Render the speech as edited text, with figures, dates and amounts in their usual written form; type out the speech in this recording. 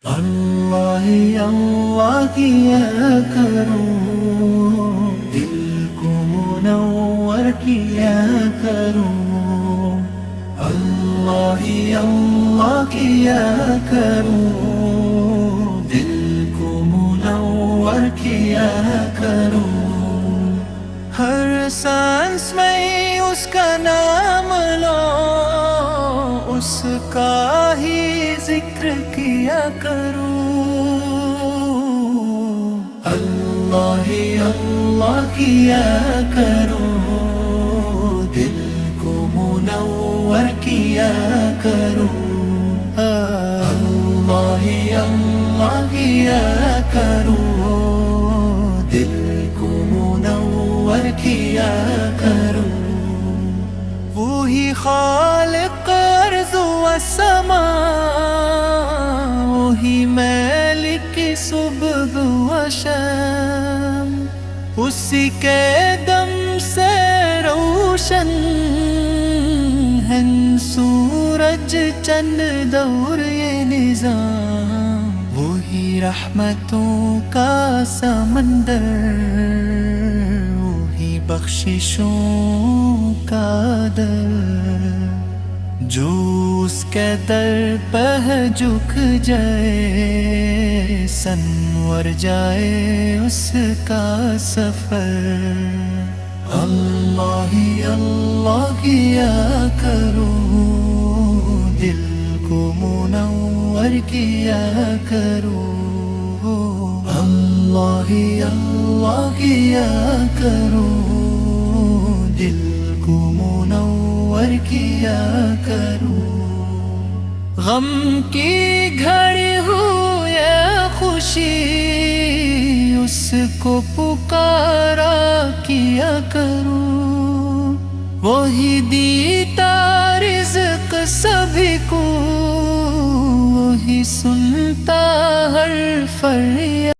اللہ اللہ کیا کروں، دل کو منور کیا کروں، اللہ اللہ کیا کروں، دل کو منور کیا کروں، ہر سانس میں اس کا نام لو، اس کا ہی ذکر کیا کروں، اللہ اللہ کیا کروں، دل کو منور کیا کروں، اللہ اللہ کیا کروں، دل کو منور کیا کروں، وہی خالق ارض و سماء، وہی مالک صبح و شام، اسی کے دم سے روشن ہے سورج چند دور یہ نظام، وہی رحمتوں کا سمندر، وہی بخششوں کا در، جو اس کے در پہ جھک جائے سنور جائے اس کا سفر، اللہ اللہ کیا کروں، دل کو منور کیا کروں، اللہ اللہ کیا کروں، دل کو منور کیا کروں، غم کی گھڑی ہو یا خوشی اس کو پکارا کیا کروں، وہی دیتا رزق سبھی کو، وہی سنتا ہر فریاد۔